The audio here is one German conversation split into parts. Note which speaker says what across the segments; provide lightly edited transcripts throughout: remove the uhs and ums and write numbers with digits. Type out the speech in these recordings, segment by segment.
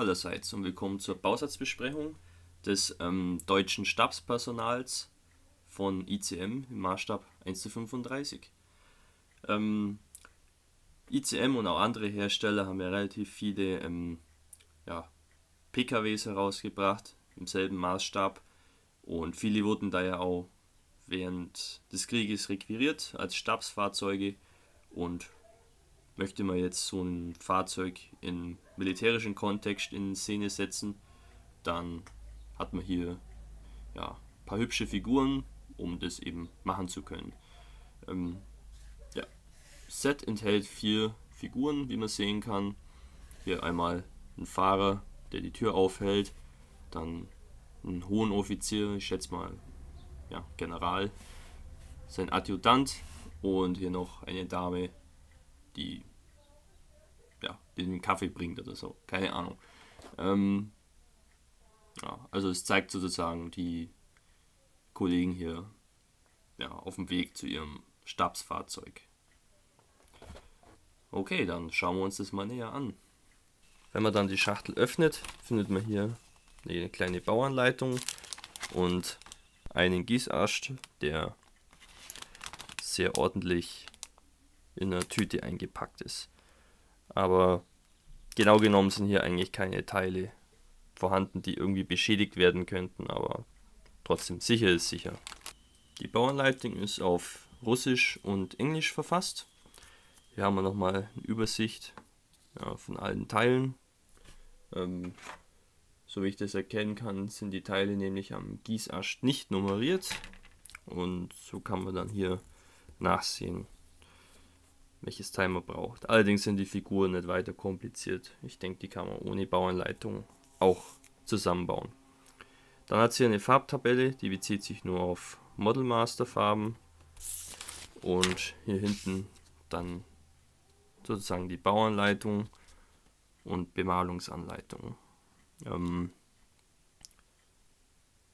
Speaker 1: allerseits und willkommen zur Bausatzbesprechung des deutschen Stabspersonals von ICM im Maßstab 1:35. ICM und auch andere Hersteller haben ja relativ viele PKWs herausgebracht im selben Maßstab und viele wurden da ja auch während des Krieges requiriert als Stabsfahrzeuge. Und möchte man jetzt so ein Fahrzeug im militärischen Kontext in Szene setzen, dann hat man hier ein paar hübsche Figuren, um das eben machen zu können. Set enthält 4 Figuren, wie man sehen kann. Hier einmal ein Fahrer, der die Tür aufhält, dann einen hohen Offizier, ich schätze mal General, sein Adjutant und hier noch eine Dame, die den Kaffee bringt oder so, keine Ahnung. Also es zeigt sozusagen die Kollegen hier auf dem Weg zu ihrem Stabsfahrzeug. Okay, dann schauen wir uns das mal näher an. Wenn man dann die Schachtel öffnet, findet man hier eine kleine Bauanleitung und einen Gießast, der sehr ordentlich in einer Tüte eingepackt ist. Aber genau genommen sind hier eigentlich keine Teile vorhanden, die irgendwie beschädigt werden könnten, aber trotzdem sicher ist sicher. Die Bauanleitung ist auf Russisch und Englisch verfasst. Hier haben wir nochmal eine Übersicht von allen Teilen. So wie ich das erkennen kann, sind die Teile nämlich am Gießast nicht nummeriert. Und so kann man dann hier nachsehen, welches Teil man braucht. Allerdings sind die Figuren nicht weiter kompliziert. Ich denke, die kann man ohne Bauanleitung auch zusammenbauen. Dann hat es hier eine Farbtabelle, die bezieht sich nur auf Model Master Farben. Und hier hinten dann sozusagen die Bauanleitung und Bemalungsanleitung.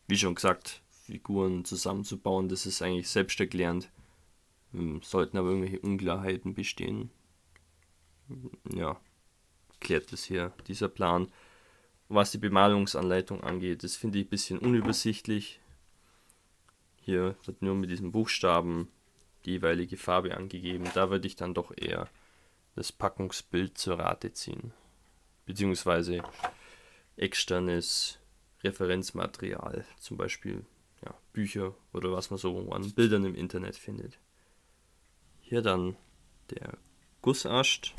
Speaker 1: Wie schon gesagt, Figuren zusammenzubauen, das ist eigentlich selbsterklärend. Sollten aber irgendwelche Unklarheiten bestehen, klärt das hier dieser Plan. Was die Bemalungsanleitung angeht, das finde ich ein bisschen unübersichtlich. Hier wird nur mit diesen Buchstaben die jeweilige Farbe angegeben. Da würde ich dann doch eher das Packungsbild zur Rate ziehen, beziehungsweise externes Referenzmaterial, zum Beispiel Bücher oder was man so an Bildern im Internet findet. Hier dann der Gussast.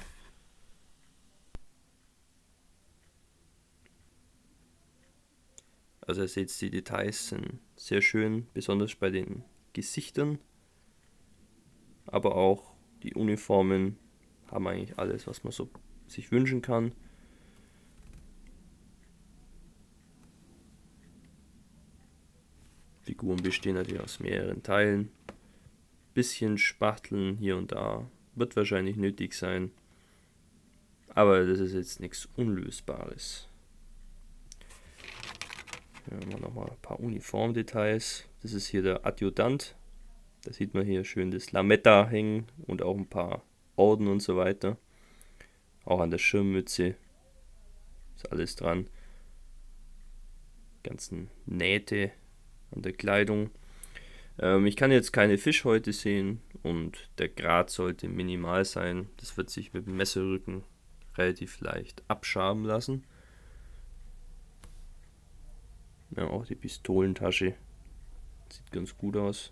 Speaker 1: Also ihr seht, die Details sind sehr schön, besonders bei den Gesichtern. Aber auch die Uniformen haben eigentlich alles, was man so sich wünschen kann. Figuren bestehen natürlich aus mehreren Teilen. Bisschen Spachteln hier und da wird wahrscheinlich nötig sein, aber das ist jetzt nichts Unlösbares. Hier haben wir nochmal ein paar Uniformdetails. Das ist hier der Adjutant. Da sieht man hier schön das Lametta hängen und auch ein paar Orden und so weiter. Auch an der Schirmmütze ist alles dran. Ganzen Nähte an der Kleidung. Ich kann jetzt keine Fischhäute sehen und der Grat sollte minimal sein. Das wird sich mit dem Messerrücken relativ leicht abschaben lassen. Auch die Pistolentasche sieht ganz gut aus.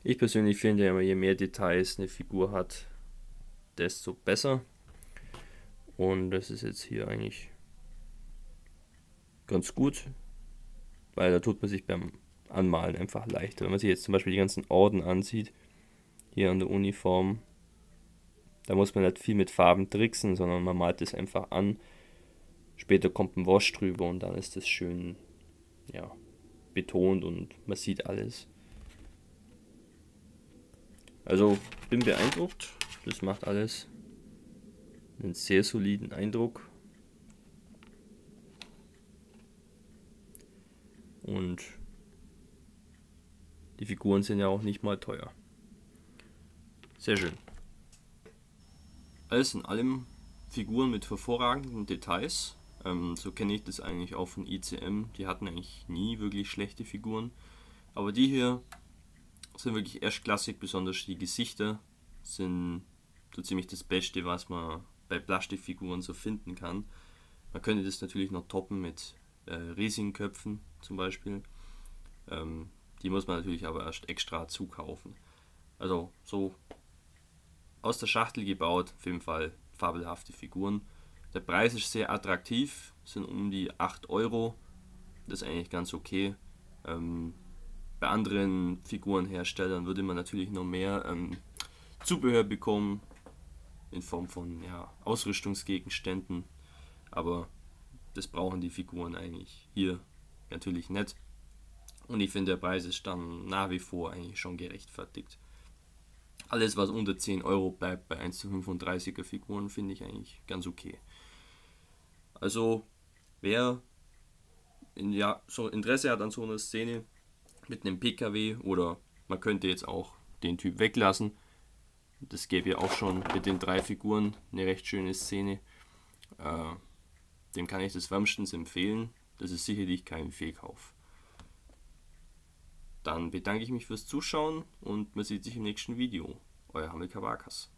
Speaker 1: Ich persönlich finde ja, je mehr Details eine Figur hat, desto besser. Und das ist jetzt hier eigentlich ganz gut, weil da tut man sich beim Anmalen einfach leichter. Wenn man sich jetzt zum Beispiel die ganzen Orden ansieht, hier an der Uniform, da muss man nicht viel mit Farben tricksen, sondern man malt es einfach an. Später kommt ein Wash drüber und dann ist das schön betont und man sieht alles. Also bin beeindruckt, das macht alles einen sehr soliden Eindruck. Und die Figuren sind ja auch nicht mal teuer. Sehr schön. Alles in allem Figuren mit hervorragenden Details. So kenne ich das eigentlich auch von ICM. Die hatten eigentlich nie wirklich schlechte Figuren. Aber die hier sind wirklich erstklassig, besonders die Gesichter sind so ziemlich das Beste, was man bei Plastikfiguren so finden kann. Man könnte das natürlich noch toppen mit riesigen Köpfen zum Beispiel. Die muss man natürlich aber erst extra zukaufen. Also so aus der Schachtel gebaut, auf jeden Fall fabelhafte Figuren. Der Preis ist sehr attraktiv, sind um die 8 Euro. Das ist eigentlich ganz okay. Bei anderen Figurenherstellern würde man natürlich noch mehr Zubehör bekommen in Form von Ausrüstungsgegenständen, aber das brauchen die Figuren eigentlich hier natürlich nicht. Und ich finde, der Preis ist dann nach wie vor eigentlich schon gerechtfertigt. Alles, was unter 10 Euro bleibt bei 1:35er Figuren, finde ich eigentlich ganz okay. Also, wer so Interesse hat an so einer Szene mit einem PKW, oder man könnte jetzt auch den Typ weglassen, das gäbe ja auch schon mit den 3 Figuren eine recht schöne Szene, dem kann ich das wärmstens empfehlen. Das ist sicherlich kein Fehlkauf. Dann bedanke ich mich fürs Zuschauen und man sieht sich im nächsten Video. Euer Hamilcar Varkas.